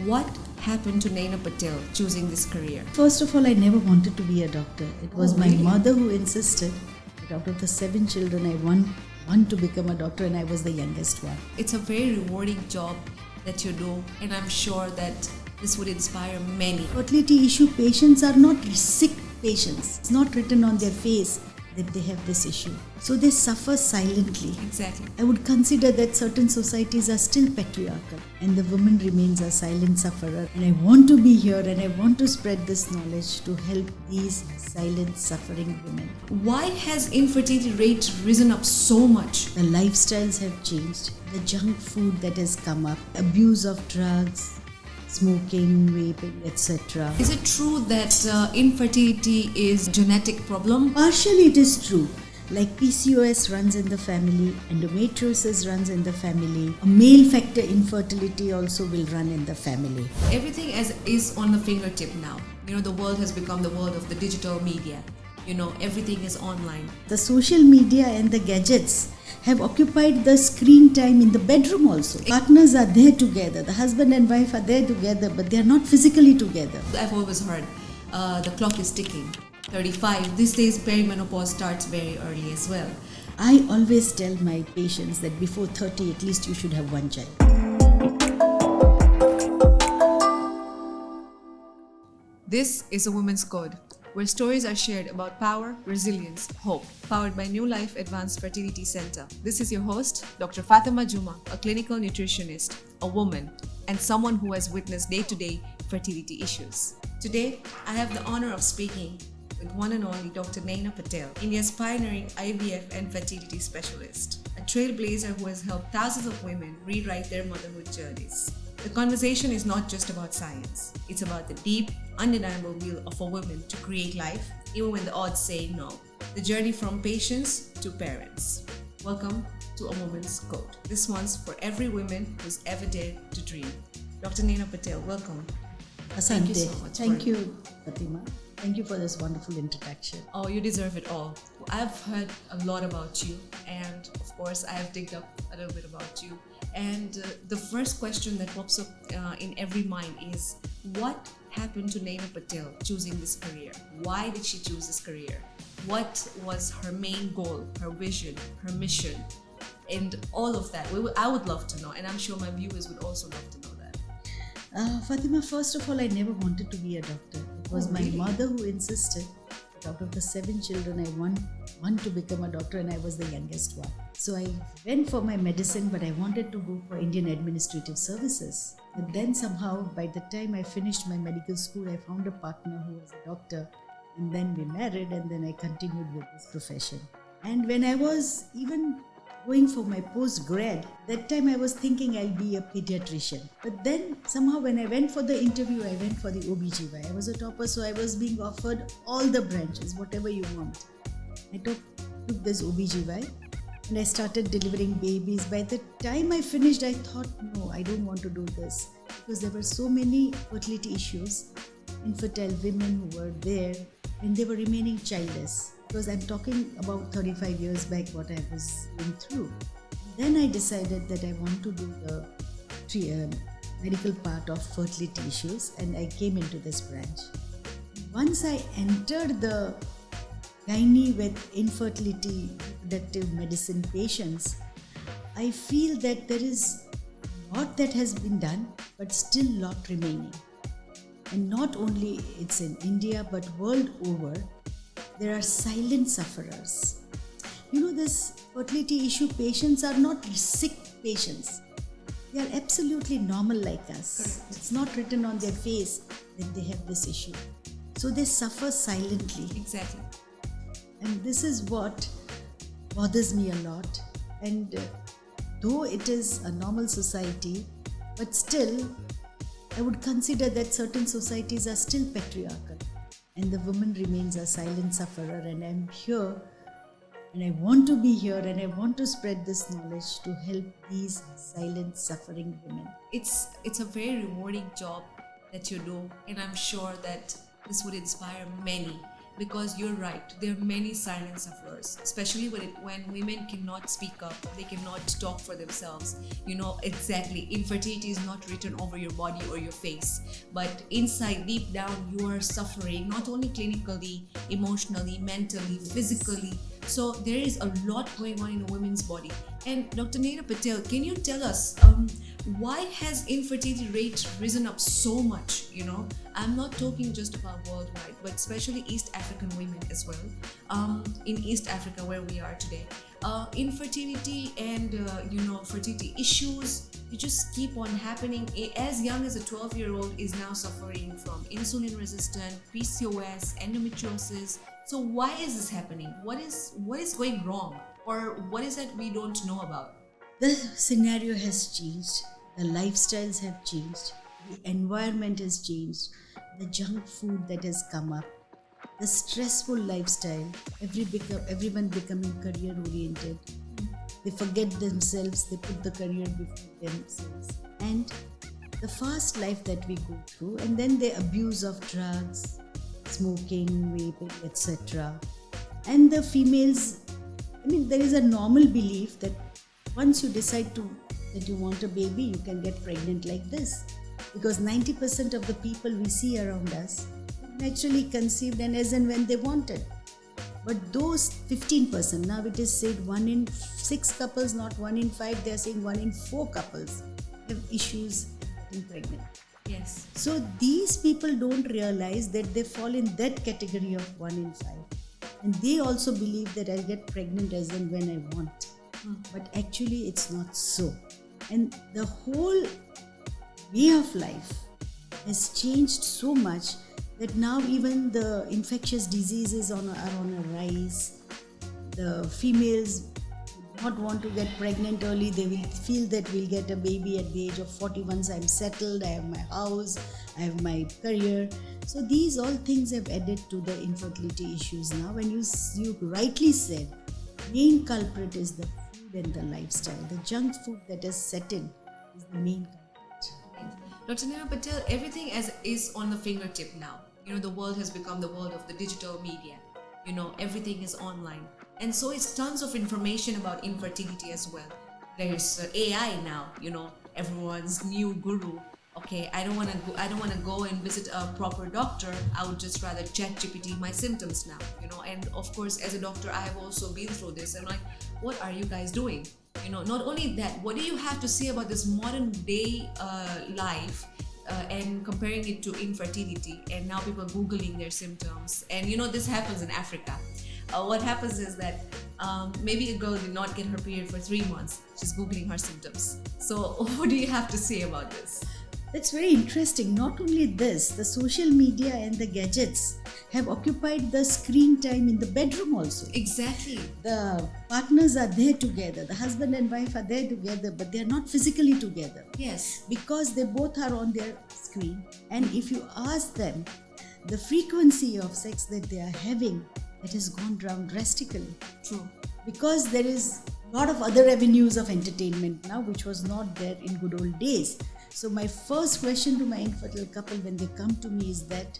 What happened to Nayana Patel choosing this career? First of all, I never wanted to be a doctor. It was my really? mother who insisted that out of the 7 children, I want to become a doctor, and I was the youngest one. It's a very rewarding job that you do, and I'm sure that this would inspire many. Fertility issue patients are not sick patients. It's not written on their face that they have this issue. So they suffer silently. Exactly. I would consider that certain societies are still patriarchal and the woman remains a silent sufferer. And I want to be here and I want to spread this knowledge to help these silent suffering women. Why has infertility rate risen up so much? The lifestyles have changed. The junk food that has come up, abuse of drugs, smoking, vaping, etc. Is it true that infertility is a genetic problem? Partially it is true. Like PCOS runs in the family, endometriosis runs in the family, a male factor infertility also will run in the family. Everything is on the fingertip now. The world has become the world of the digital media. Everything is online. The social media and the gadgets have occupied the screen time in the bedroom also. Partners are there together, the husband and wife are there together, but they are not physically together. I've always heard the clock is ticking. 35. These days perimenopause starts very early as well. I always tell my patients that before 30 at least you should have one child. This is a Women's Code, where stories are shared about power, resilience, hope, powered by New Life Advanced Fertility Center. This is your host, Dr. Fatema Juma, a clinical nutritionist, a woman, and someone who has witnessed day-to-day fertility issues. Today, I have the honor of speaking with one and only Dr. Nayana Patel, India's pioneering IVF and fertility specialist, a trailblazer who has helped thousands of women rewrite their motherhood journeys. The conversation is not just about science. It's about the deep, undeniable will of a woman to create life, even when the odds say no. The journey from patients to parents. Welcome to A Woman's Code. This one's for every woman who's ever dared to dream. Dr. Nayana Patel, welcome. Asante. Thank you so much. Thank you, Fatima. Thank you for this wonderful introduction. Oh, you deserve it all. I've heard a lot about you, and of course, I have digged up a little bit about you. And the first question that pops up in every mind is, what happened to Nayana Patel choosing this career? Why did she choose this career? What was her main goal, her vision, her mission, and all of that? I would love to know, and I'm sure my viewers would also love to know that. Fatima, first of all, I never wanted to be a doctor. It was my mother who insisted that out of the 7 children, I want to become a doctor, and I was the youngest one. So I went for my medicine, but I wanted to go for Indian Administrative Services. But then somehow, by the time I finished my medical school, I found a partner who was a doctor, and then we married, and then I continued with this profession. And when I was even going for my post-grad, that time I was thinking I'll be a pediatrician. But then somehow when I went for the interview, I went for the OBGY. I was a topper, so I was being offered all the branches, whatever you want. I took this OBGY and I started delivering babies. By the time I finished, I thought, no, I don't want to do this, because there were so many fertility issues, infertile women who were there, and they were remaining childless. Because I'm talking about 35 years back what I was going through. Then I decided that I want to do the medical part of fertility issues, and I came into this branch. Once I entered the gynae with infertility reproductive medicine patients, I feel that there is a lot that has been done, but still a lot remaining. And not only it's in India, but world over, there are silent sufferers. This fertility issue patients are not sick patients. They are absolutely normal like us. Correct. It's not written on their face that they have this issue. So they suffer silently. Exactly. And this is what bothers me a lot. And though it is a normal society, but still, I would consider that certain societies are still patriarchal. And the woman remains a silent sufferer, and I'm here, and I want to be here, and I want to spread this knowledge to help these silent suffering women. It's a very rewarding job that you do, and I'm sure that this would inspire many. because you're right. There are many silent sufferers, especially when women cannot speak up, they cannot talk for themselves. Exactly, infertility is not written over your body or your face, but inside, deep down, you are suffering, not only clinically, emotionally, mentally, physically. So there is a lot going on in a woman's body. And Dr. Nayana Patel, can you tell us why has infertility rate risen up so much? I'm not talking just about worldwide, but especially East African women as well. In East Africa, where we are today, infertility and fertility issues, they just keep on happening. As young as a 12-year-old is now suffering from insulin resistant, PCOS, endometriosis. So why is this happening? What is going wrong, or what is that we don't know about? The scenario has changed. The lifestyles have changed. The environment has changed. The junk food that has come up. The stressful lifestyle. Everyone becoming career oriented. They forget themselves. They put the career before themselves. And the fast life that we go through, and then the abuse of drugs, smoking, vaping, etc. And the females, there is a normal belief that once you decide that you want a baby, you can get pregnant like this. Because 90% of the people we see around us naturally conceived and as and when they wanted. But those 15%, now it is said 1 in 6 couples, not 1 in 5, they are saying 1 in 4 couples have issues getting pregnant. Yes. So these people don't realize that they fall in that category of 1 in 5. And they also believe that I'll get pregnant as and when I want. But actually it's not so. And the whole way of life has changed so much that now even the infectious diseases are on a rise. The females not want to get pregnant early. They will feel that we'll get a baby at the age of 40 once I'm settled, I have my house, I have my career. So these all things have added to the infertility issues now. And you rightly said, main culprit is the food and the lifestyle. The junk food that has set in is the main culprit. Dr. Nayana Patel, everything is on the fingertip now. The world has become the world of the digital media. Everything is online. And so it's tons of information about infertility as well. There's AI now, everyone's new guru. Okay, I don't want to go and visit a proper doctor. I would just rather ChatGPT my symptoms now, And of course, as a doctor, I have also been through this. I'm like, what are you guys doing? Not only that, what do you have to say about this modern day life and comparing it to infertility? And now people are Googling their symptoms. And this happens in Africa. What happens is that maybe a girl did not get her period for 3 months. She's Googling her symptoms. So what do you have to say about this? That's very interesting. Not only this, the social media and the gadgets have occupied the screen time in the bedroom also. Exactly. The partners are there together. The husband and wife are there together, but they are not physically together. Yes. Because they both are on their screen. And if you ask them, the frequency of sex that they are having, it has gone down drastically. True. Because there is a lot of other avenues of entertainment now, which was not there in good old days. So my first question to my infertile couple when they come to me is that,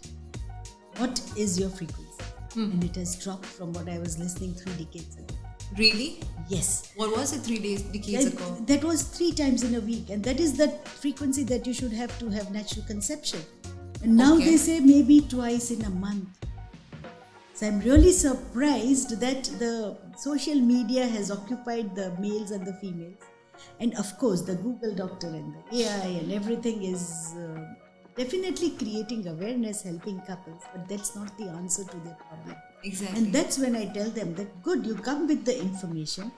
what is your frequency? And it has dropped from what I was listening 3 decades ago. Really? Yes. What was it 3 decades ago? That was 3 times in a week. And that is the frequency that you should have to have natural conception. And now they say maybe twice in a month. So I'm really surprised that the social media has occupied the males and the females. And of course, the Google doctor and the AI and everything is definitely creating awareness, helping couples, but that's not the answer to their problem. Exactly. And that's when I tell them that, good, you come with the information,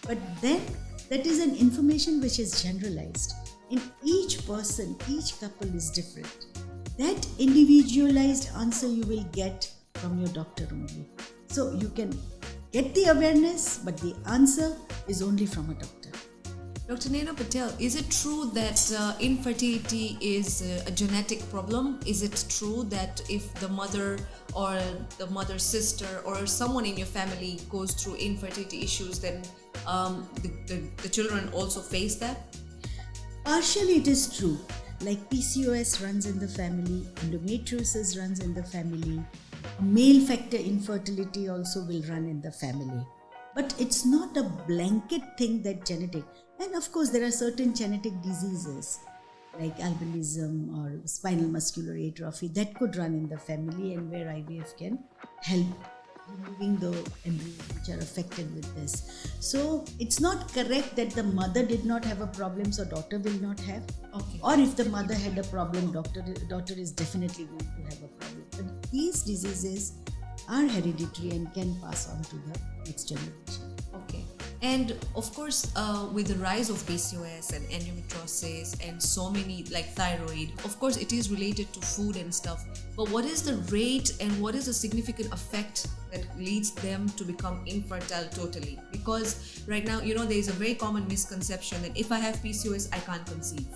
but then that is an information which is generalized. In each person, each couple is different. That individualized answer you will get from your doctor only. So you can get the awareness, but the answer is only from a doctor. Dr. Nayana Patel, is it true that infertility is a genetic problem? Is it true that if the mother or the mother's sister or someone in your family goes through infertility issues, then the children also face that? Partially it is true. Like PCOS runs in the family, endometriosis runs in the family, male factor infertility also will run in the family. But it's not a blanket thing that genetic. And of course, there are certain genetic diseases like albinism or spinal muscular atrophy that could run in the family, and where IVF can help removing the embryos which are affected with this. So it's not correct that the mother did not have a problem, so daughter will not have. Okay. Or if the mother had a problem, daughter is definitely going to have a problem. But these diseases are hereditary and can pass on to the next generation. Okay. And of course, with the rise of PCOS and endometriosis and so many like thyroid, of course, it is related to food and stuff. But what is the rate and what is the significant effect that leads them to become infertile totally? Because right now, there is a very common misconception that if I have PCOS, I can't conceive.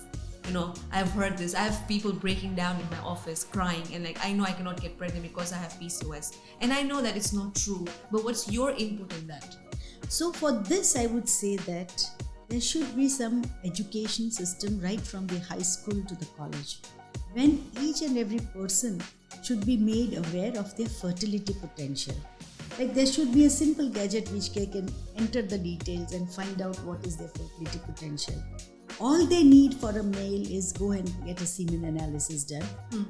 I've heard this. I have people breaking down in my office crying and like, I know I cannot get pregnant because I have PCOS. And I know that it's not true. But what's your input in that? So for this, I would say that there should be some education system right from the high school to the college, when each and every person should be made aware of their fertility potential. Like there should be a simple gadget which they can enter the details and find out what is their fertility potential. All they need for a male is go and get a semen analysis done,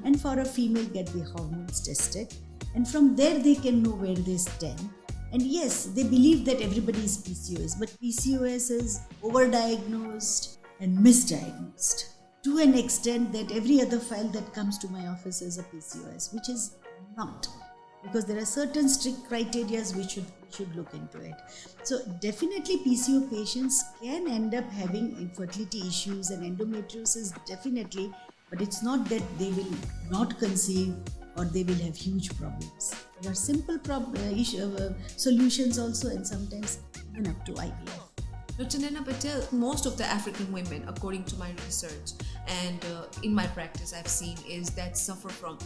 and for a female get the hormones tested, and from there they can know where they stand. And yes, they believe that everybody is PCOS, but PCOS is overdiagnosed and misdiagnosed to an extent that every other file that comes to my office is a PCOS, which is not, because there are certain strict criteria we should look into it. So definitely PCO patients can end up having infertility issues and endometriosis definitely, but it's not that they will not conceive or they will have huge problems. There are simple solutions also, and sometimes even up to IVF. Dr. Nayana Patel, most of the African women, according to my research and in my practice I've seen, is that suffer from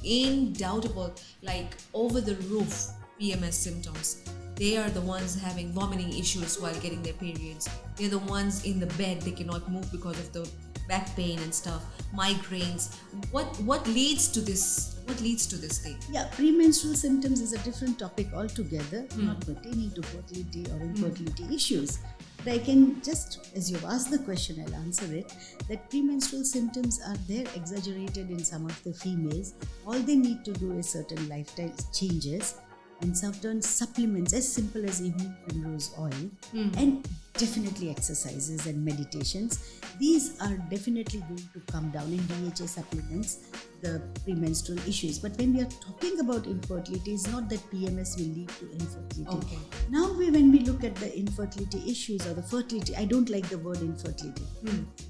indoubtable, like over the roof PMS symptoms. They are the ones having vomiting issues while getting their periods. They're the ones in the bed, they cannot move because of the back pain and stuff, migraines. What leads to this? What leads to this thing? Yeah, premenstrual symptoms is a different topic altogether, not pertaining to fertility or infertility issues. But I can just, as you've asked the question, I'll answer it, that premenstrual symptoms are there exaggerated in some of the females. All they need to do is certain lifestyle changes and certain supplements as simple as evening primrose oil and definitely exercises and meditations. These are definitely going to come down in DHA supplements, the premenstrual issues. But when we are talking about infertility, it's not that PMS will lead to infertility. Okay. Now when we look at the infertility issues or the fertility, I don't like the word infertility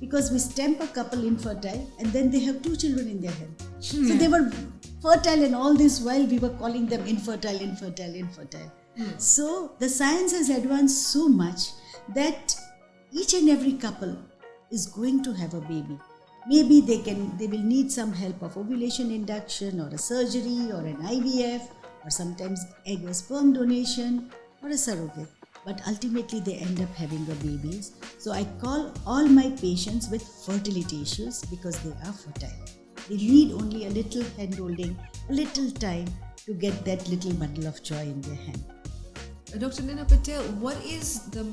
because we stamp a couple infertile and then they have 2 children in their head. So they were fertile and all this while we were calling them infertile. So the science has advanced so much that each and every couple is going to have a baby. Maybe they will need some help of ovulation induction or a surgery or an IVF or sometimes egg or sperm donation or a surrogate. But ultimately they end up having a babies. So I call all my patients with fertility issues because they are fertile. They need only a little hand holding, a little time to get that little bundle of joy in their hand. Dr. Nayana Patel, what is the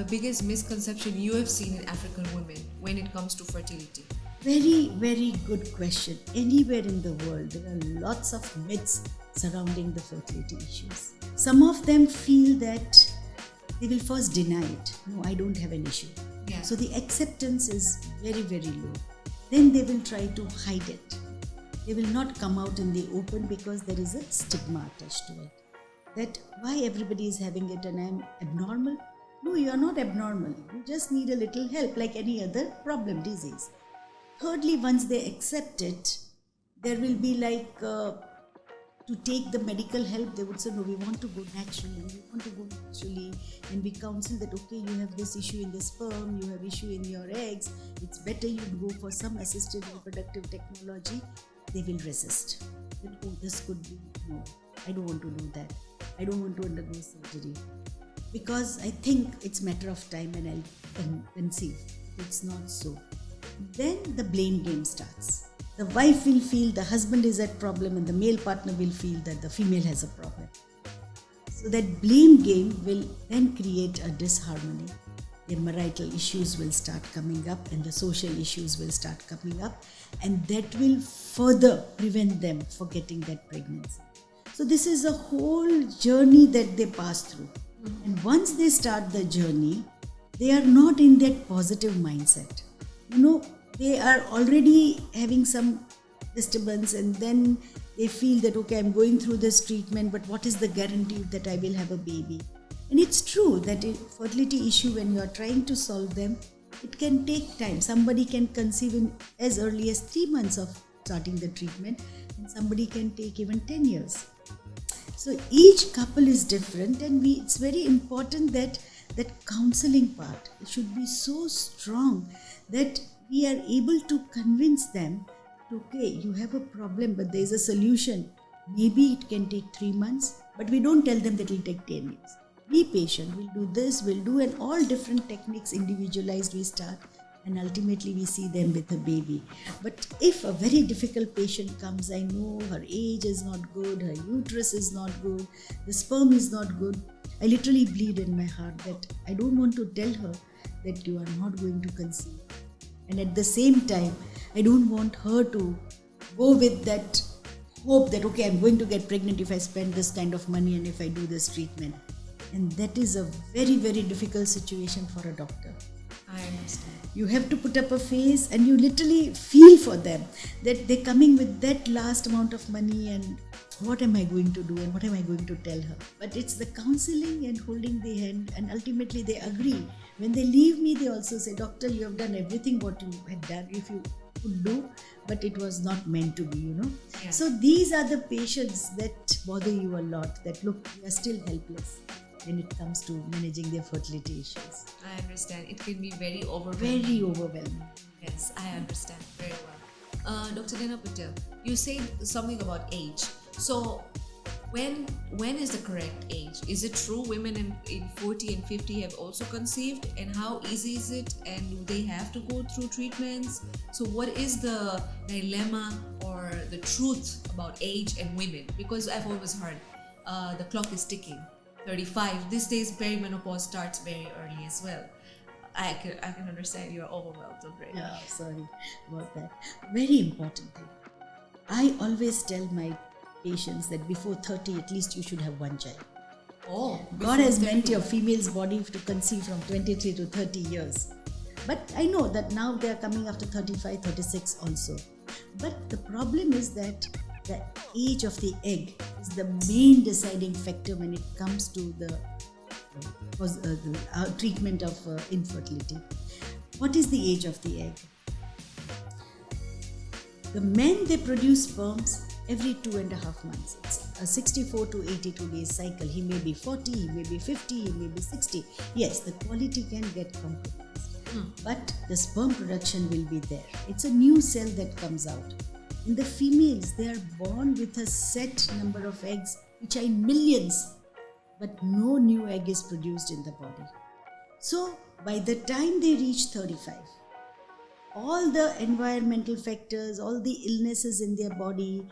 biggest misconception you have seen in African women when it comes to fertility? Very, very good question. Anywhere in the world, there are lots of myths surrounding the fertility issues. Some of them feel that they will first deny it. No, I don't have an issue. Yeah. So the acceptance is very, very low. Then they will try to hide it. They will not come out in the open because there is a stigma attached to it. That why everybody is having it and I'm abnormal? No, you are not abnormal. You just need a little help like any other problem, disease. Thirdly, once they accept it, there will be like to take the medical help, they would say, no, we want to go naturally. And we counsel that, okay, you have this issue in the sperm, you have issue in your eggs, it's better you go for some assisted reproductive technology. They will resist. That, oh, this could be, no, I don't want to do that. I don't want to undergo surgery. Because I think it's a matter of time and I'll conceive. It's not so. Then the blame game starts. the wife will feel the husband is at problem, and the male partner will feel that the female has a problem. So that blame game will then create a disharmony. The marital issues will start coming up, and the social issues will start coming up, and that will further prevent them for getting that pregnancy. So this is a whole journey that they pass through. And once they start the journey, they are not in that positive mindset. They are already having some disturbance, and then they feel that, okay, I'm going through this treatment, but what is the guarantee that I will have a baby? And it's true that a fertility issue, when you are trying to solve them, it can take time. Somebody can conceive in as early as 3 months of starting the treatment, and somebody can take even 10 years. So each couple is different, and it's very important that counseling part should be so strong that we are able to convince them, okay, you have a problem, but there is a solution. Maybe it can take 3 months, but we don't tell them that it will take 10 years. Be patient, we'll do this, we'll do, and all different techniques individualized we start, and ultimately we see them with a baby. But if a very difficult patient comes, I know her age is not good, her uterus is not good, the sperm is not good, I literally bleed in my heart that I don't want to tell her that you are not going to conceive. And at the same time, I don't want her to go with that hope that, okay, I'm going to get pregnant if I spend this kind of money and if I do this treatment. And that is a very, very difficult situation for a doctor. I understand. You have to put up a face, and you literally feel for them that they're coming with that last amount of money, and what am I going to do and what am I going to tell her? But it's the counseling and holding the hand, and ultimately they agree. When they leave me, they also say, doctor, you have done everything what you had done if you could do, but it was not meant to be, Yeah. So these are the patients that bother you a lot, that look, you are still helpless when it comes to managing their fertility issues. I understand. It can be very overwhelming. Very overwhelming. Yes, I understand very well. Dr. Nayana Patel, you said something about age. So, when is the correct age? Is it true women in 40 and 50 have also conceived? And how easy is it? And do they have to go through treatments? So, what is the dilemma or the truth about age and women? Because I've always heard the clock is ticking. 35. These days, perimenopause starts very early as well. I can understand you are overwhelmed already. Yeah, sorry about that. Very important thing. I always tell my patients that before 30, at least you should have one child. Oh, God has meant your female's body to conceive from 23 to 30 years. But I know that now they are coming after 35, 36 also. But the problem is that the age of the egg is the main deciding factor when it comes to the treatment of infertility. What is the age of the egg? The men, they produce sperms every 2.5 months. It's a 64 to 82 days cycle. He may be 40, he may be 50, he may be 60. Yes, the quality can get compromised. But the sperm production will be there. It's a new cell that comes out. In the females, they are born with a set number of eggs, which are in millions, but no new egg is produced in the body. So, by the time they reach 35, all the environmental factors, all the illnesses in their body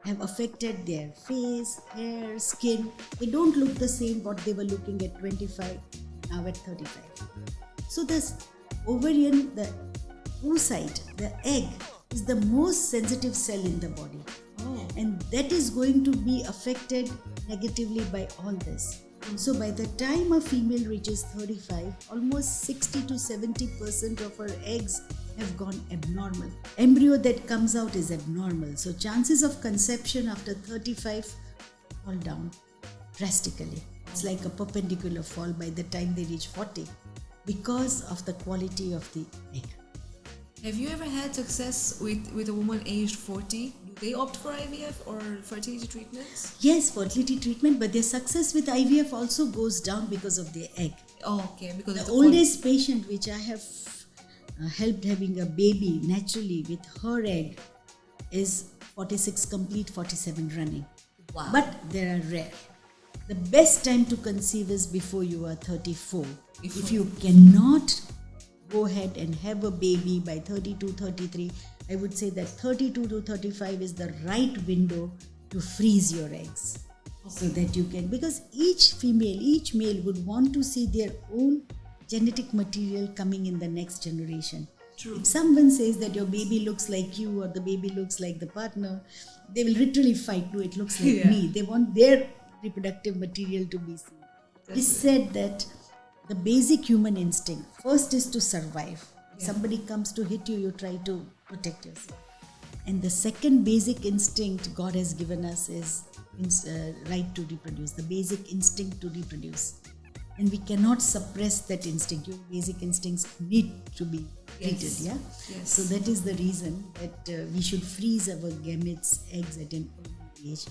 have affected their face, hair, skin. They don't look the same what they were looking at 25, now at 35. So this ovarian, the oocyte, the egg, is the most sensitive cell in the body. Oh. And that is going to be affected negatively by all this. So by the time a female reaches 35, almost 60 to 70% of her eggs have gone abnormal. Embryo that comes out is abnormal. So chances of conception after 35 fall down drastically. It's like a perpendicular fall by the time they reach 40 because of the quality of the egg. Have you ever had success with a woman aged 40? Do they opt for IVF or fertility treatments? Yes, fertility treatment, but their success with IVF also goes down because of their egg. Oh, okay. Because The oldest patient which I have helped having a baby naturally with her egg is 46 complete, 47 running. Wow. But they are rare. The best time to conceive is before you are 34. If you cannot go ahead and have a baby by 32, 33, I would say that 32 to 35 is the right window to freeze your eggs. So that you can, because each female, each male would want to see their own genetic material coming in the next generation. True. If someone says that your baby looks like you or the baby looks like the partner, they will literally fight. No, it looks like me. They want their reproductive material to be seen. It's said that the basic human instinct first is to survive. Somebody comes to hit you, you try to protect yourself. And the second basic instinct God has given us is right to reproduce, the basic instinct to reproduce. And we cannot suppress that instinct. Your basic instincts need to be treated, yeah? Yes. So that is the reason that we should freeze our gametes, eggs at an early age.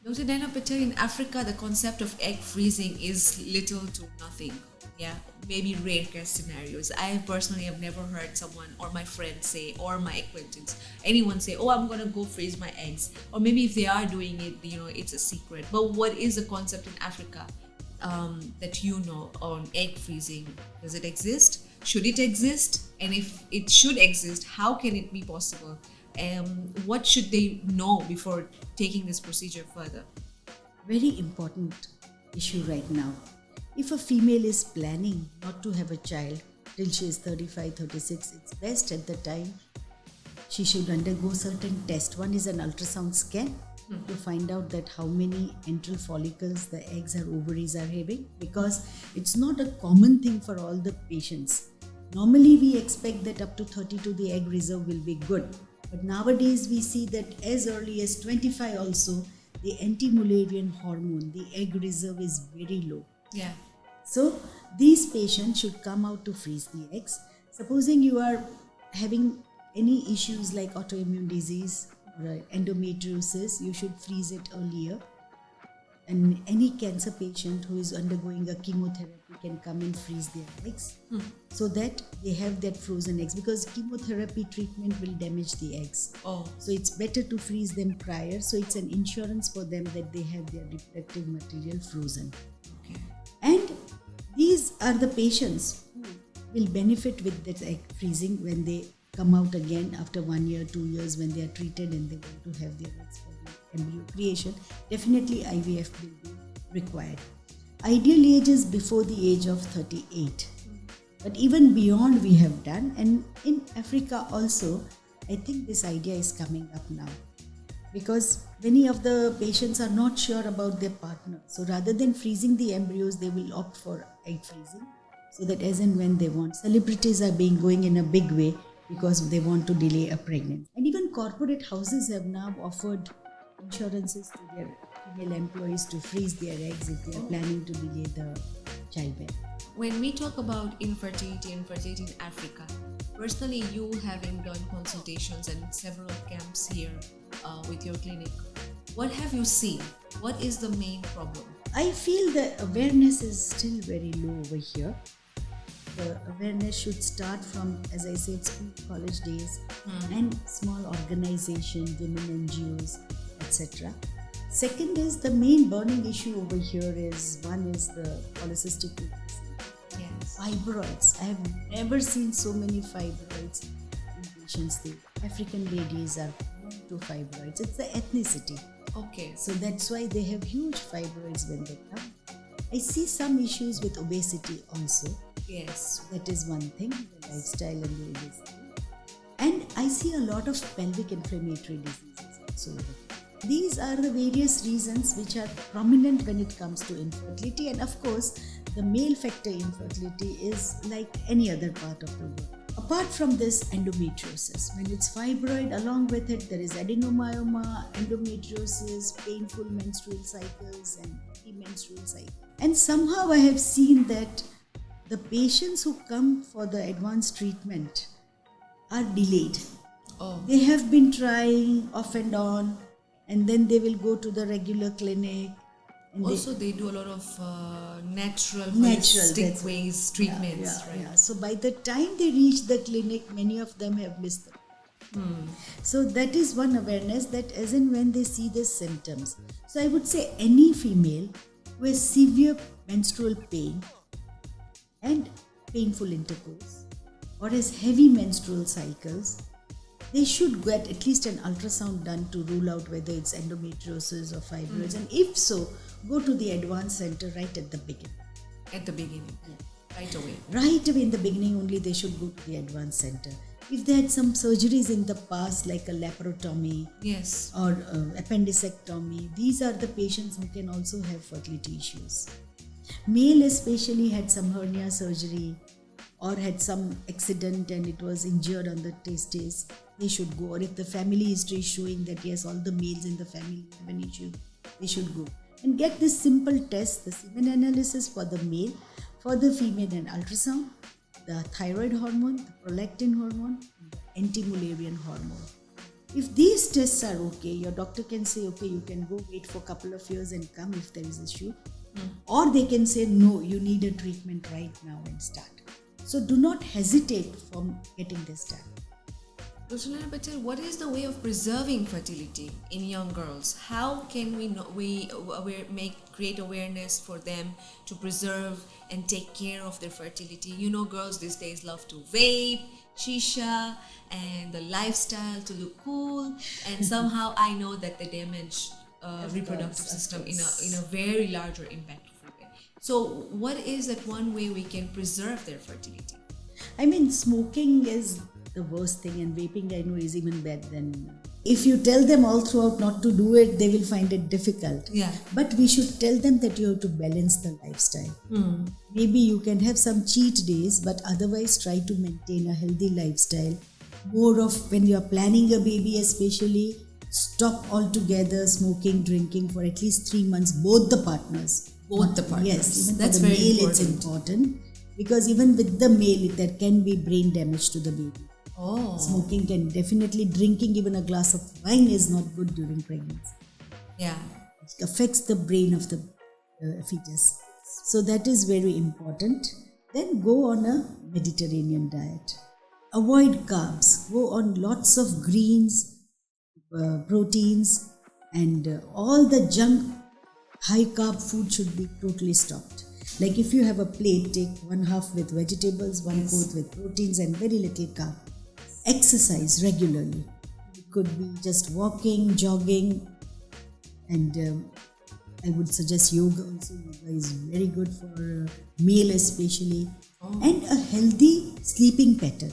Dr. Nayana Patel, in Africa, the concept of egg freezing is little to nothing. Yeah, maybe rare case scenarios. I personally have never heard someone or my friends say, or my acquaintance, anyone say, oh, I'm going to go freeze my eggs. Or maybe if they are doing it, it's a secret. But what is the concept in Africa that you know on egg freezing? Does it exist? Should it exist? And if it should exist, how can it be possible? What should they know before taking this procedure further? Very important issue right now. If a female is planning not to have a child till she is 35, 36, it's best at the time she should undergo certain tests. One is an ultrasound scan to find out that how many antral follicles the eggs or ovaries are having, because it's not a common thing for all the patients. Normally we expect that up to 32 the egg reserve will be good. But nowadays we see that as early as 25 also, the anti-Mullerian hormone, the egg reserve is very low. Yeah. So these patients should come out to freeze the eggs. Supposing you are having any issues like autoimmune disease or endometriosis, you should freeze it earlier. And any cancer patient who is undergoing a chemotherapy can come and freeze their eggs so that they have that frozen eggs, because chemotherapy treatment will damage the eggs. So it's better to freeze them prior, so it's an insurance for them that they have their reproductive material frozen. And these are the patients who will benefit with that egg freezing when they come out again after 1 year, 2 years, when they are treated and they want to have their eggs for the embryo creation. Definitely IVF will be required. Ideal age is before the age of 38. But even beyond we have done, and in Africa also, I think this idea is coming up now. Because many of the patients are not sure about their partner. So rather than freezing the embryos, they will opt for egg freezing, so that as and when they want. Celebrities are going in a big way because they want to delay a pregnancy. And even corporate houses have now offered insurances to their female employees to freeze their eggs if they are planning to delay the childbirth. When we talk about infertility and fertility in Africa, personally, you having done consultations and several camps here with your clinic, what have you seen? What is the main problem? I feel the awareness is still very low over here. The awareness should start from, as I said, school, college days and small organizations, women NGOs, etc. Second is the main burning issue over here is, one is the polycystic ovary. Yes. Fibroids. I have never seen so many fibroids in patients. The African ladies are prone to fibroids. It's the ethnicity. Okay. So that's why they have huge fibroids when they come. I see some issues with obesity also. Yes. That is one thing, the lifestyle and the obesity. And I see a lot of pelvic inflammatory diseases also. These are the various reasons which are prominent when it comes to infertility. And of course, the male factor infertility is like any other part of the world. Apart from this, endometriosis. When it's fibroid, along with it, there is adenomyoma, endometriosis, painful menstrual cycles, and premenstrual cycles. And somehow I have seen that the patients who come for the advanced treatment are delayed. They have been trying off and on, and then they will go to the regular clinic. And also, they do a lot of natural holistic ways, treatments, right? Yeah. So by the time they reach the clinic, many of them have missed them. So that is one awareness, that as and when they see the symptoms. So I would say any female who has severe menstrual pain and painful intercourse, or has heavy menstrual cycles, they should get at least an ultrasound done to rule out whether it's endometriosis or fibroids. And if so, go to the advanced center right at the beginning. At the beginning, right away. Right away in the beginning only they should go to the advanced center. If they had some surgeries in the past like a laparotomy Yes. or appendicectomy, these are the patients who can also have fertility issues. Male especially had some hernia surgery or had some accident and it was injured on the testes, they should go. Or if the family history is showing that yes, all the males in the family have an issue, they should go. And get this simple test, the semen analysis for the male, for the female an ultrasound, the thyroid hormone, the prolactin hormone, and the anti-mullerian hormone. If these tests are okay, your doctor can say, okay, you can go wait for a couple of years and come if there is issue. Or they can say, no, you need a treatment right now and start. So do not hesitate from getting this done. Dr. Nayana Patel, what is the way of preserving fertility in young girls? How can we create awareness for them to preserve and take care of their fertility? You know, girls these days love to vape, shisha, and the lifestyle to look cool. And somehow I know that they damage reproductive system in a very larger impactful way. So what is that one way we can preserve their fertility? I mean, smoking is the worst thing, and vaping I know is even bad than. If you tell them all throughout not to do it, they will find it difficult. Yeah. But we should tell them that you have to balance the lifestyle. Maybe you can have some cheat days, but otherwise try to maintain a healthy lifestyle. More of when you are planning a baby especially, stop altogether smoking, drinking for at least 3 months, both the partners. Yes, even that's for the very male important. it's important. Because even with the male, there can be brain damage to the baby. Oh. Smoking can definitely, drinking even a glass of wine is not good during pregnancy. Yeah. It affects the brain of the fetus. So that is very important. Then go on a Mediterranean diet. Avoid carbs. Go on lots of greens, proteins, and all the junk, high carb food should be totally stopped. Like if you have a plate, take 1/2 with vegetables, 1/4 with proteins and very little carb. Exercise regularly. It could be just walking, jogging, and I would suggest yoga also. Yoga is very good for male especially. And a healthy sleeping pattern.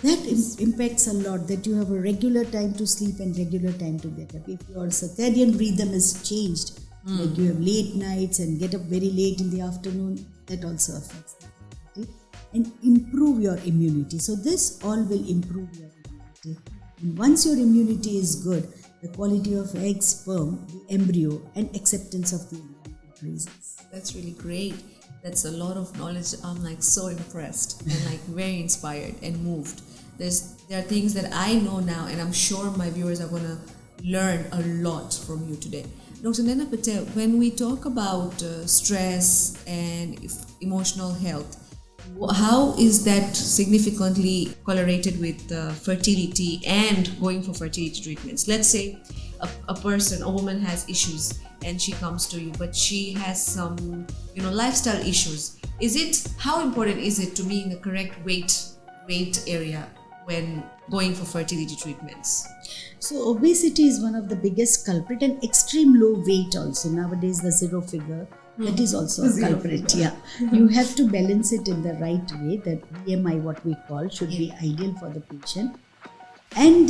That impacts a lot, that you have a regular time to sleep and regular time to get up. If your circadian rhythm is changed, like you have late nights and get up very late in the afternoon, that also affects the fertility. And improve your immunity. So this all will improve your immunity. And once your immunity is good, the quality of egg, sperm, the embryo, and acceptance of the embryo increases. That's really great. That's a lot of knowledge. I'm like so impressed and like very inspired and moved. There are things that I know now, and I'm sure my viewers are gonna learn a lot from you today. Dr. Nayana Patel, when we talk about stress and emotional health, how is that significantly correlated with fertility and going for fertility treatments? Let's say a woman has issues and she comes to you, but she has some, lifestyle issues. How important is it to be in the correct weight area when going for fertility treatments? So obesity is one of the biggest culprit, and extreme low weight also. Nowadays the zero figure, that is also a culprit. Yeah. You have to balance it in the right way. That BMI, what we call, should be ideal for the patient. And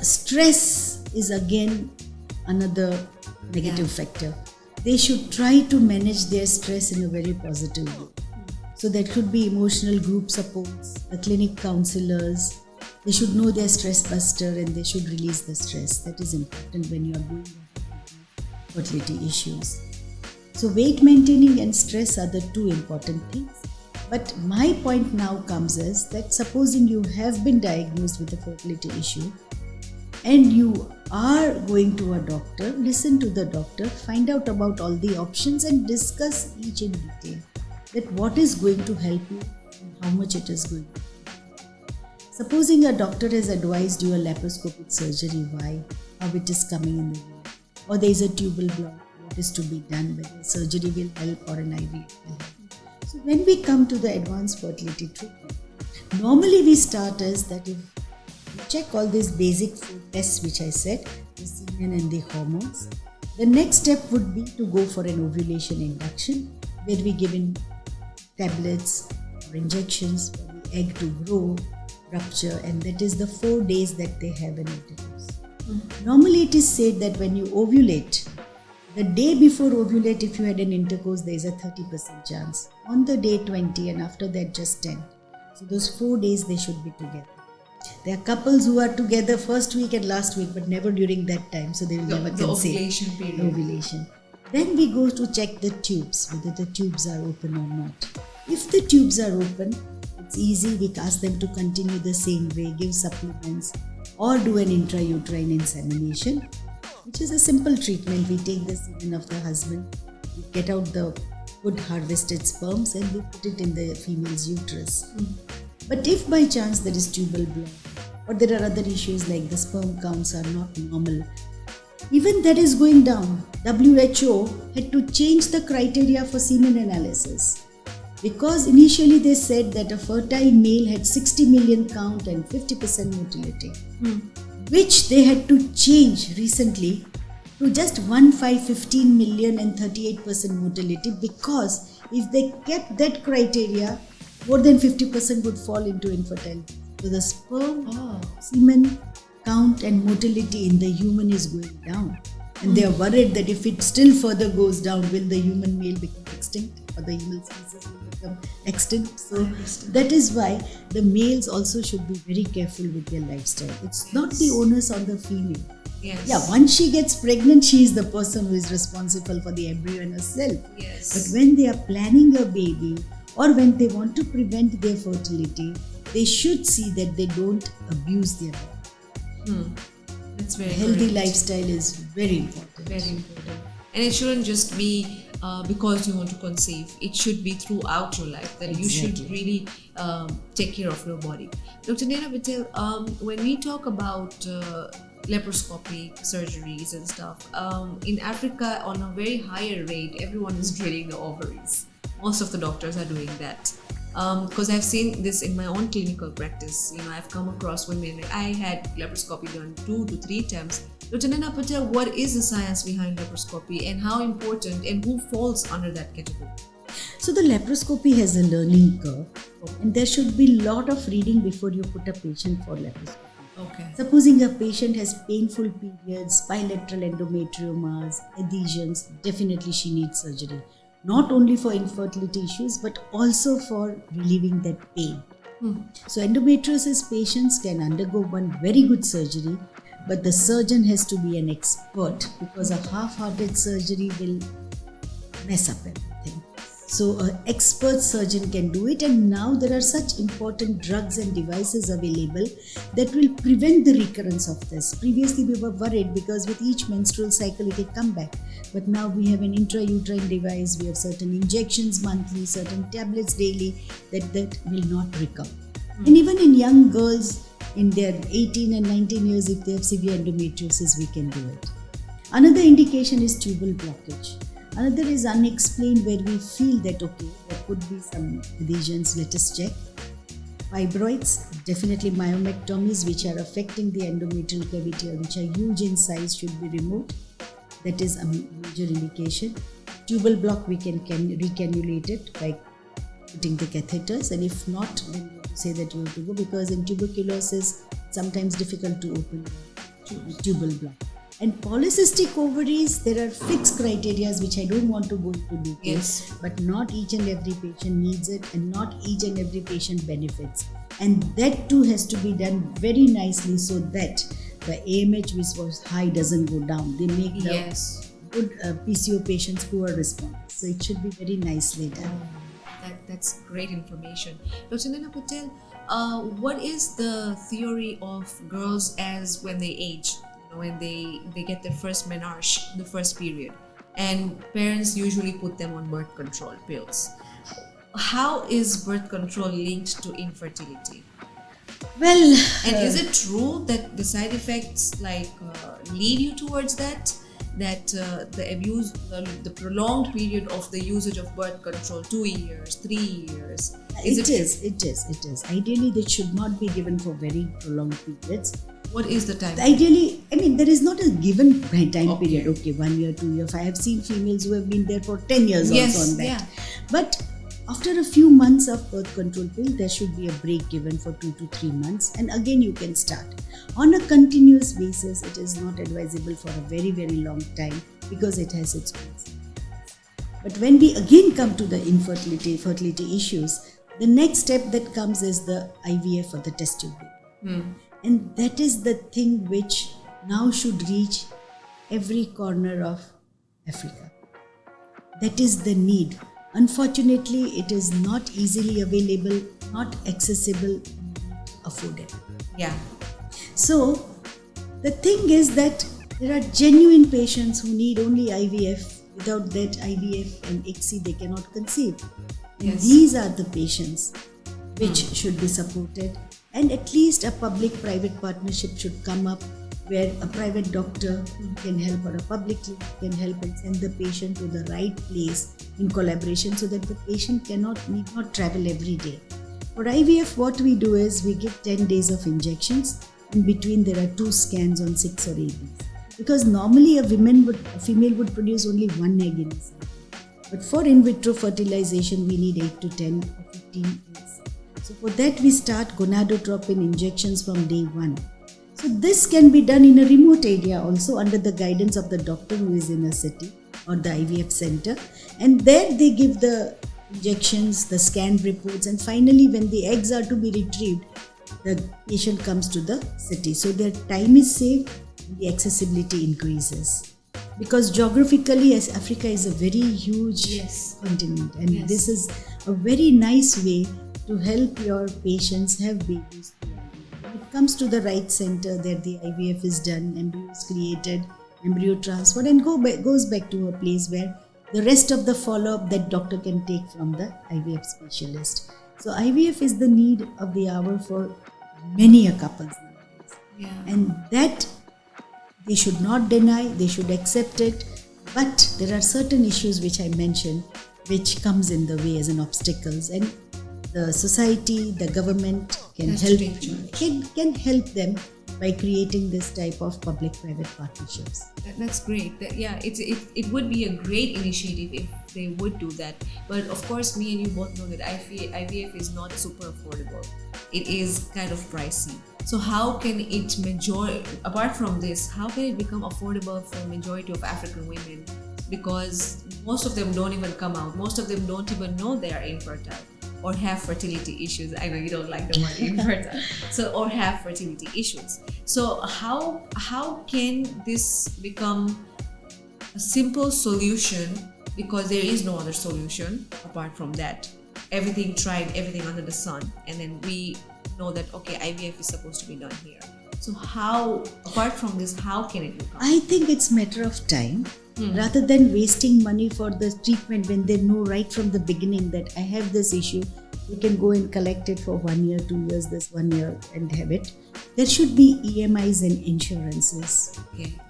stress is again another negative factor. They should try to manage their stress in a very positive way. So that could be emotional group supports, the clinic counselors. They should know their stress buster and they should release the stress. That is important when you are doing fertility issues. So weight maintaining and stress are the two important things. But my point now comes is that supposing you have been diagnosed with a fertility issue and you are going to a doctor, listen to the doctor, find out about all the options and discuss each in detail. That what is going to help you and how much it is going to help. Supposing a doctor has advised you a laparoscopic surgery, why, how it is coming in the way, or there is a tubal block, what is to be done, whether surgery will help or an IVF will help. So when we come to the advanced fertility treatment, normally we start as that if check all these basic food tests which I said, the semen and the hormones. The next step would be to go for an ovulation induction, where we give in tablets or injections for the egg to grow, rupture, and that is the 4 days that they have an intercourse. Normally it is said that when you ovulate, the day before ovulate, if you had an intercourse, there is a 30% chance. On the day 20 and after that just 10. So those 4 days they should be together. There are couples who are together first week and last week, but never during that time, so they will never conceive. The ovulation period. Ovulation. Then we go to check the tubes, whether the tubes are open or not. If the tubes are open, it's easy. We ask them to continue the same way, give supplements, or do an intrauterine insemination, which is a simple treatment. We take the semen of the husband, we get out the good harvested sperms, and we put it in the female's uterus. But if by chance there is tubal block, or there are other issues like the sperm counts are not normal, even that is going down. WHO had to change the criteria for semen analysis, because initially they said that a fertile male had 60 million count and 50% motility, which they had to change recently to just 15 million and 38% motility, because if they kept that criteria, more than 50% would fall into infertility. So the sperm, semen count and motility in the human is going down. And they are worried that if it still further goes down, will the human male become extinct, or the human species will become extinct? So that is why the males also should be very careful with their lifestyle. It's not the onus on the female. Yes. Yeah, once she gets pregnant, she is the person who is responsible for the embryo and herself. Yes. But when they are planning a baby, or when they want to prevent their fertility, they should see that they don't abuse their body. That's very Healthy correct. lifestyle is very important. Very important. And it shouldn't just be because you want to conceive. It should be throughout your life, that you should really take care of your body. Dr. Nayana Patel, when we talk about laparoscopic surgeries and stuff, in Africa, on a very higher rate, everyone is drilling the ovaries. Most of the doctors are doing that. Because I've seen this in my own clinical practice. I've come across women. I had laparoscopy done 2 to 3 times. Dr. Nayana Patel, what is the science behind laparoscopy, and how important, and who falls under that category? So the laparoscopy has a learning curve, and there should be a lot of reading before you put a patient for laparoscopy. Okay. Supposing a patient has painful periods, bilateral endometriomas, adhesions, definitely she needs surgery. Not only for infertility issues, but also for relieving that pain. So endometriosis patients can undergo one very good surgery, but the surgeon has to be an expert, because a half-hearted surgery will mess up everything. So an expert surgeon can do it, and now there are such important drugs and devices available that will prevent the recurrence of this. Previously we were worried because with each menstrual cycle it will come back, but now we have an intrauterine device, we have certain injections monthly, certain tablets daily that will not recover. And even in young girls in their 18 and 19 years, if they have severe endometriosis, we can do it. Another indication is tubal blockage. Another is unexplained, where we feel that okay, there could be some adhesions, let us check. Fibroids, definitely myomectomies which are affecting the endometrial cavity or which are huge in size should be removed. That is a major indication. Tubal block, we can recannulate it by putting the catheters, and if not, then we have to say that you have to go, because in tuberculosis it's sometimes difficult to open the tubal block. And polycystic ovaries, there are fixed criteria which I don't want to go into details, but not each and every patient needs it, and not each and every patient benefits. And that too has to be done very nicely, so that the AMH which was high doesn't go down. They make the good PCO patients poor response. So it should be very nicely done. That's great information. Dr. Nayana Patel, what is the theory of girls as when they age? When they get their first menarche, the first period, and parents usually put them on birth control pills. How is birth control linked to infertility? Well, and is it true that the side effects lead you towards that? that the abuse, the prolonged period of the usage of birth control, 2 years, 3 years. It is. Ideally, they should not be given for very prolonged periods. What is the time? Ideally, I mean, there is not a given time period. Okay, 1 year, 2 years. I have seen females who have been there for 10 years also on that. Yeah. But after a few months of birth control pill, there should be a break given for 2 to 3 months, and again you can start. On a continuous basis, it is not advisable for a very, very long time because it has its own side effects. But when we again come to the fertility issues, the next step that comes is the IVF or the test tube baby. And that is the thing which now should reach every corner of Africa. That is the need. Unfortunately, it is not easily available, not accessible, affordable. Yeah. So, the thing is that there are genuine patients who need only IVF. Without that IVF and ICSI, they cannot conceive. And these are the patients which should be supported. And at least a public-private partnership should come up where a private doctor can help or a public clinic can help and send the patient to the right place in collaboration so that the patient need not travel every day. For IVF, what we do is we give 10 days of injections. In between, there are 2 scans on 6 or 8 days. Because normally a female would produce only 1 egg in a cycle. But for in vitro fertilization, we need 8 to 10 or 15 eggs. So for that, we start gonadotropin injections from day 1. So this can be done in a remote area also under the guidance of the doctor who is in a city or the IVF center. And there they give the injections, the scan reports, and finally when the eggs are to be retrieved, the patient comes to the city. So their time is saved and the accessibility increases. Because geographically, as Africa is a very huge continent, and this is a very nice way to help your patients have babies. When it comes to the right center, there the IVF is done, embryo is created, embryo transferred, and goes back to a place where the rest of the follow-up that doctor can take from the IVF specialist. So IVF is the need of the hour for many a couples nowadays. And that they should not deny, they should accept it. But there are certain issues which I mentioned which comes in the way as an obstacles, and the society, the government can help them by creating this type of public-private partnerships. That's great. It would be a great initiative if they would do that. But of course, me and you both know that IVF is not super affordable. It is kind of pricey. So how can it apart from this, how can it become affordable for majority of African women? Because most of them don't even come out. Most of them don't even know they are infertile or have fertility issues. I know you don't like the word infertile. Or have fertility issues. So how can this become a simple solution? Because there is no other solution apart from that. Everything under the sun, and then we know that IVF is supposed to be done here. So how, apart from this, how can it become? I think it's a matter of time. Rather than wasting money for the treatment when they know right from the beginning that I have this issue, you can go and collect it for 1 year, 2 years, this 1 year and have it. There should be EMIs and insurances.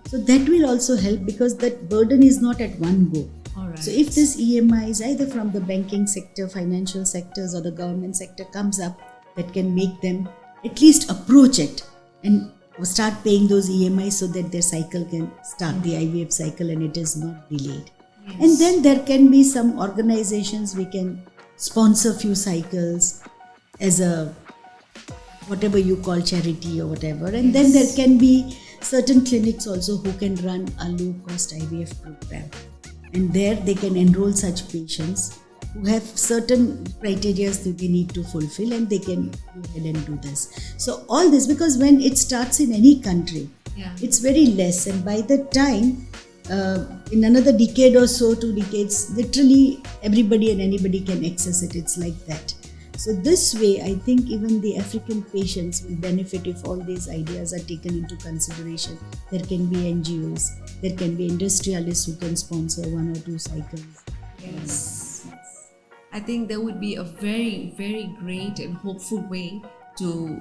So that will also help because that burden is not at one go. Alright. So if this EMIs either from the banking sector, financial sectors or the government sector comes up, that can make them at least approach it and start paying those EMIs so that their cycle can start, the IVF cycle, and it is not delayed. And then there can be some organizations, we can sponsor few cycles as a whatever you call charity or whatever, and then there can be certain clinics also who can run a low cost IVF program, and there they can enroll such patients who have certain criteria that they need to fulfill, and they can go ahead and do this. So all this, because when it starts in any country, it's very less, and by the time in another decade or so, 2 decades, literally everybody and anybody can access it. It's like that. So this way, I think even the African patients will benefit if all these ideas are taken into consideration. There can be NGOs, there can be industrialists who can sponsor 1 or 2 cycles. I think that would be a very, very great and hopeful way to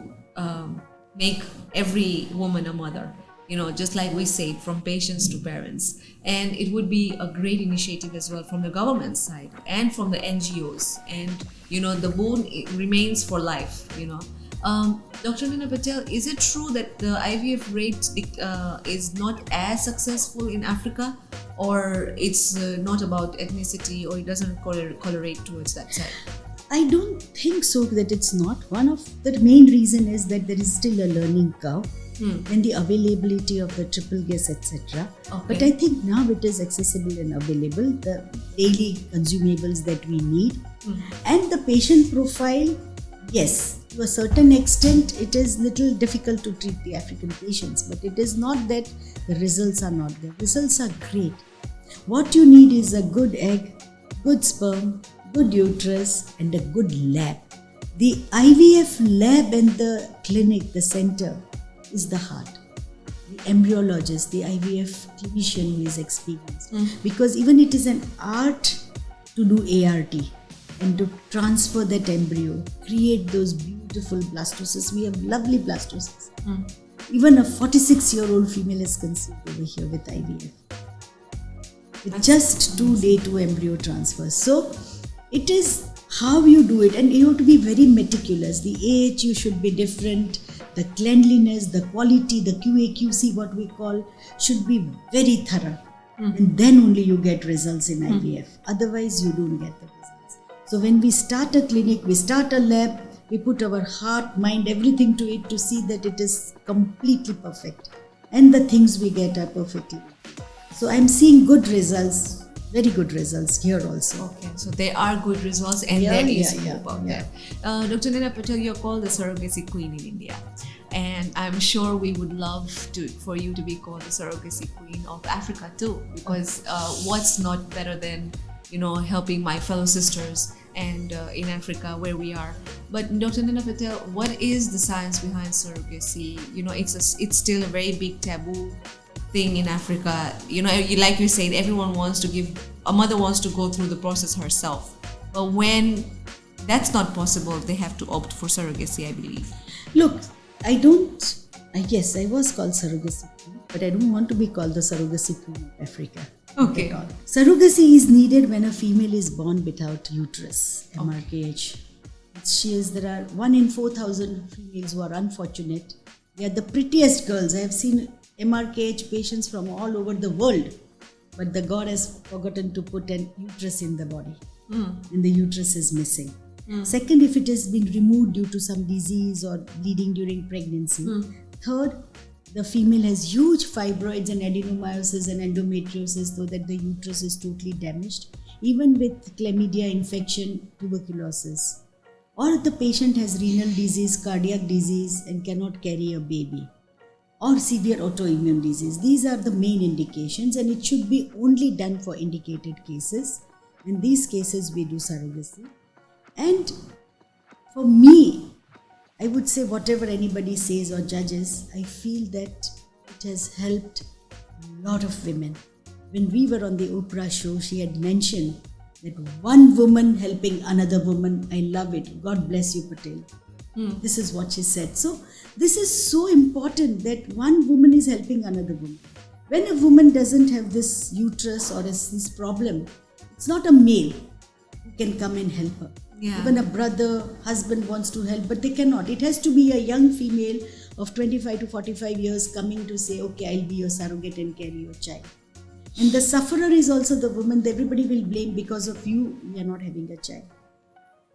make every woman a mother. just like we say, from patients to parents. And it would be a great initiative as well from the government side and from the NGOs. And, the boon remains for life. Dr. Nayana Patel, is it true that the IVF rate is not as successful in Africa, or it's not about ethnicity, or it doesn't correlate towards that side? I don't think so that it's not. One of the main reason is that there is still a learning curve and the availability of the triple gas, etc. Okay. But I think now it is accessible and available, the daily consumables that we need. And the patient profile, yes, to a certain extent it is little difficult to treat the African patients, but it is not that the results are not there. Results are great. What you need is a good egg, good sperm, good uterus, and a good lab. The IVF lab and the clinic, the center, is the heart. The embryologist, the IVF clinician who is experienced. Because even it is an art to do ART and to transfer that embryo, create those beautiful blastoses. We have lovely blastoses. Even a 46-year-old female is conceived over here with IVF. With just 2 day to embryo transfer. So it is how you do it, and you have to be very meticulous. The AHU should be different, the cleanliness, the quality, the QA/QC, what we call, should be very thorough. And then only you get results in IVF. Otherwise you don't get the results. So when we start a clinic, we start a lab, we put our heart, mind, everything to it to see that it is completely perfect. And the things we get are perfectly. So I'm seeing good results, very good results here also. Okay, so there are good results, and there is hope out there. Dr. Nayana Patel, you're called the surrogacy queen in India, and I'm sure we would love for you to be called the surrogacy queen of Africa too, because what's not better than helping my fellow sisters and in Africa where we are. But Dr. Nayana Patel, what is the science behind surrogacy? It's still a very big taboo thing in Africa. Like you said, everyone wants to a mother wants to go through the process herself. But when that's not possible, they have to opt for surrogacy, I believe. Look, I guess I was called surrogacy queen, but I don't want to be called the surrogacy queen of Africa. Okay. Surrogacy is needed when a female is born without uterus, MRKH. There are 1 in 4,000 females who are unfortunate. They are the prettiest girls. I have seen MRKH patients from all over the world, but the God has forgotten to put an uterus in the body, and the uterus is missing. Second, if it has been removed due to some disease or bleeding during pregnancy. Third, the female has huge fibroids and adenomyosis and endometriosis, so that the uterus is totally damaged, even with chlamydia infection, tuberculosis. Or the patient has renal disease, cardiac disease, and cannot carry a baby, or severe autoimmune disease. These are the main indications, and it should be only done for indicated cases. In these cases, we do surrogacy. And for me, I would say whatever anybody says or judges, I feel that it has helped a lot of women. When we were on the Oprah show, she had mentioned that one woman helping another woman. I love it. God bless you, Patel. This is what she said. So this is so important, that one woman is helping another woman. When a woman doesn't have this uterus or this problem, it's not a male who can come and help her. Yeah. Even a brother, husband wants to help, but they cannot. It has to be a young female of 25 to 45 years coming to say, okay, I'll be your surrogate and carry your child. And the sufferer is also the woman that everybody will blame, because of you, we are not having a child.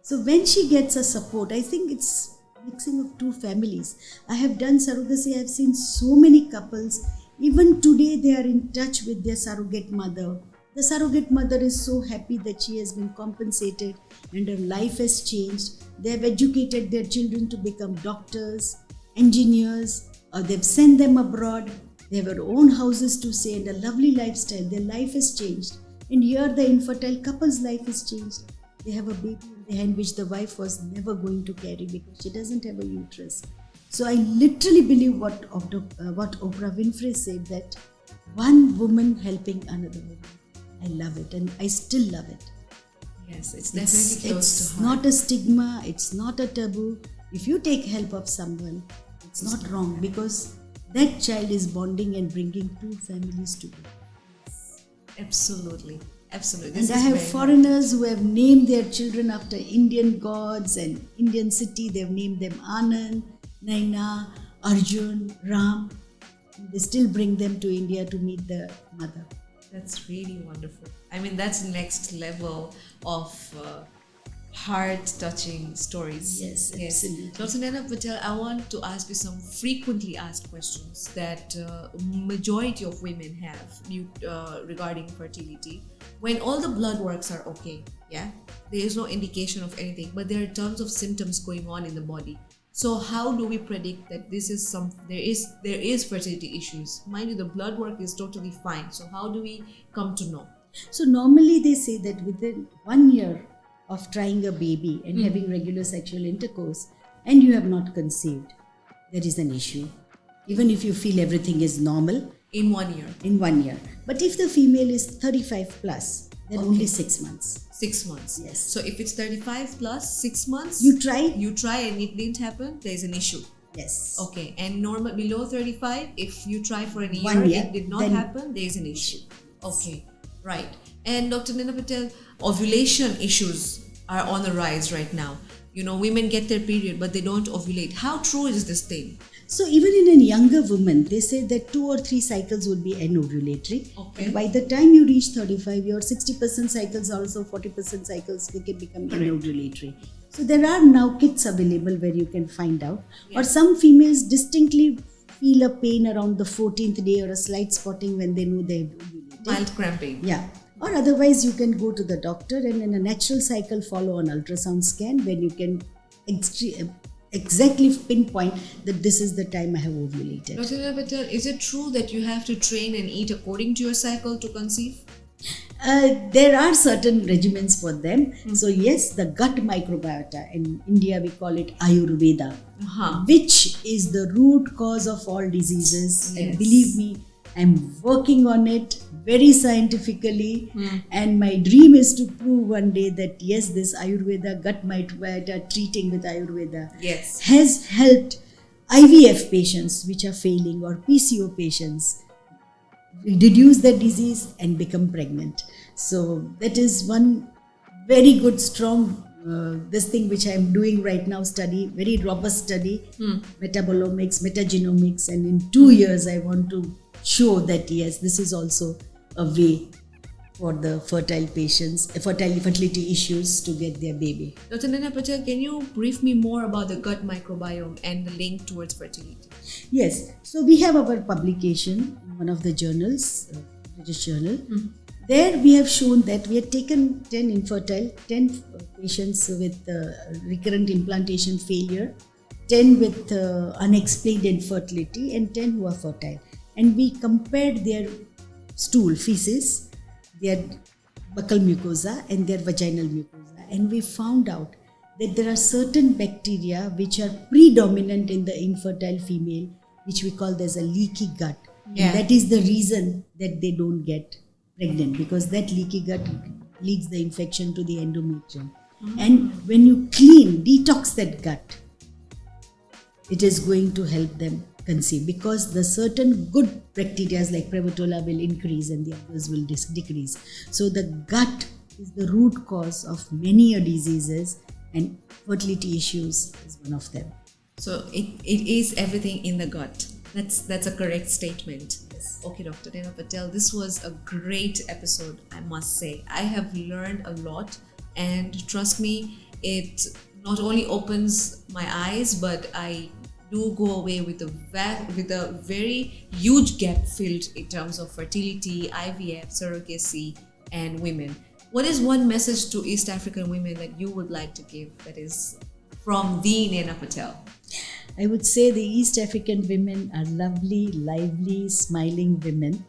So when she gets a support, I think it's mixing of two families. I have done surrogacy, I have seen so many couples, even today they are in touch with their surrogate mother. The surrogate mother is so happy that she has been compensated and her life has changed. They have educated their children to become doctors, engineers, or they've sent them abroad. They have their own houses to stay and a lovely lifestyle. Their life has changed. And here the infertile couple's life has changed. They have a baby in their hand which the wife was never going to carry because she doesn't have a uterus. So I literally believe what Oprah Winfrey said, that one woman helping another woman. I love it, and I still love it. Yes, it's definitely close to heart. It's not a stigma, it's not a taboo. If you take help of someone, it's not wrong, because that child is bonding and bringing two families together. Absolutely. Absolutely. And I have foreigners who have named their children after Indian gods and Indian city. They've named them Anand, Naina, Arjun, Ram. They still bring them to India to meet the mother. That's really wonderful. I mean, that's next level of heart-touching stories. Yes, absolutely. Dr. Nayana Patel, I want to ask you some frequently asked questions that majority of women have regarding fertility. When all the blood works are okay, yeah, there is no indication of anything, but there are tons of symptoms going on in the body. So how do we predict that this is there is fertility issues? Mind you, the blood work is totally fine. So how do we come to know? So normally they say that within 1 year of trying a baby and having regular sexual intercourse and you have not conceived, there is an issue. Even if you feel everything is normal. In 1 year. In 1 year. But if the female is 35 plus, then only 6 months. 6 months. Yes. So if it's 35 plus 6 months, you try and it didn't happen, there is an issue. Yes. Okay. And normal below 35, if you try for a year, 1 year, it did not happen, there is an issue. Okay. Right. And Dr. Nayana Patel, ovulation issues are on the rise right now. You know, women get their period, but they don't ovulate. How true is this thing? So even in a younger woman, they say that 2 or 3 cycles would be anovulatory. Okay. And by the time you reach 35, your 60% cycles, also 40% cycles, they can become anovulatory. So there are now kits available where you can find out. Yeah. Or some females distinctly feel a pain around the 14th day or a slight spotting when they know they've ovulated. Mild cramping. Yeah. Or otherwise, you can go to the doctor and in a natural cycle follow an ultrasound scan when you can exactly pinpoint that this is the time I have ovulated. Dr. Nayana Patel, is it true that you have to train and eat according to your cycle to conceive? There are certain regimens for them. So yes, the gut microbiota, in India we call it Ayurveda, which is the root cause of all diseases. Yes. And believe me, I'm working on it very scientifically, and my dream is to prove one day that yes, this Ayurveda, gut microbiota, treating with Ayurveda has helped IVF patients which are failing or PCO patients reduce the disease and become pregnant. So that is one very good, strong this thing which I am doing right now, study, very robust study, metabolomics, metagenomics, and in 2 years I want to show that yes, this is also a way for the fertile patients, fertility issues to get their baby. Dr. Nayana Patel, can you brief me more about the gut microbiome and the link towards fertility? Yes, so we have our publication in one of the journals, British journal. There we have shown that we have taken 10 patients with recurrent implantation failure, 10 with unexplained infertility, and 10 who are fertile. And we compared their stool, feces, their buccal mucosa and their vaginal mucosa. And we found out that there are certain bacteria which are predominant in the infertile female, which we call as a leaky gut. Yeah. And that is the reason that they don't get pregnant, because that leaky gut leads the infection to the endometrium. And when you detox that gut, it is going to help them conceive, because the certain good bacteria like Prevotella will increase and the others will decrease. So the gut is the root cause of many diseases, and fertility issues is one of them. So it is everything in the gut. That's a correct statement. Yes. Okay, Dr. Nayana Patel, this was a great episode, I must say. I have learned a lot, and trust me, it not only opens my eyes, but I do go away with a very huge gap filled in terms of fertility, IVF, surrogacy, and women. What is one message to East African women that you would like to give, that is from the Nayana Patel? I would say the East African women are lovely, lively, smiling women.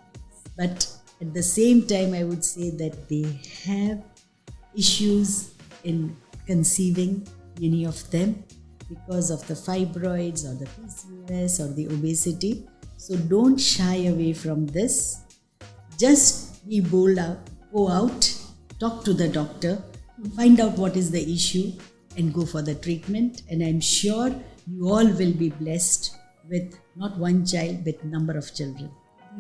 But at the same time, I would say that they have issues in conceiving, many of them, because of the fibroids or the PCOS or the obesity. So don't shy away from this. Just be bold, go out, talk to the doctor, find out what is the issue and go for the treatment. And I'm sure you all will be blessed with not one child but number of children.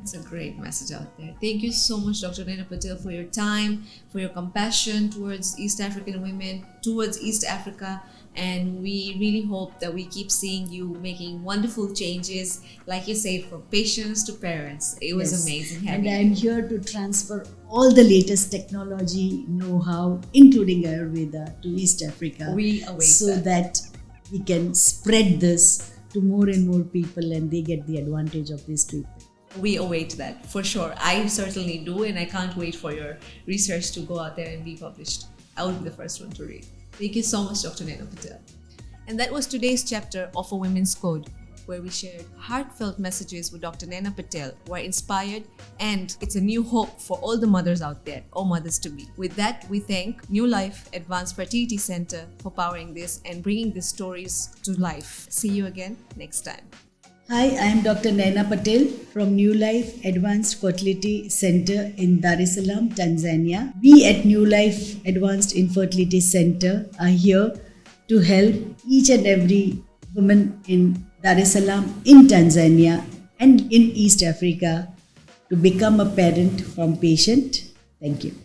It's a great message out there. Thank you so much, Dr. Nayana Patel, for your time, for your compassion towards East African women, towards East Africa. And we really hope that we keep seeing you making wonderful changes, like you said, from patients to parents. It was amazing having And I'm here to transfer all the latest technology, know-how, including Ayurveda, to East Africa. We await so that we can spread this to more and more people and they get the advantage of this treatment. We await that for sure. I certainly do, and I can't wait for your research to go out there and be published. I will be the first one to read. Thank you so much, Dr. Nayana Patel. And that was today's chapter of A Women's Code, where we shared heartfelt messages with Dr. Nayana Patel, who are inspired, and it's a new hope for all the mothers out there, or mothers to be. With that, we thank New Life Advanced Fertility Center for powering this and bringing these stories to life. See you again next time. Hi, I am Dr. Nayana Patel from New Life Advanced Fertility Center in Dar es Salaam, Tanzania. We at New Life Advanced Infertility Center are here to help each and every woman in Dar es Salaam, in Tanzania and in East Africa to become a parent from patient. Thank you.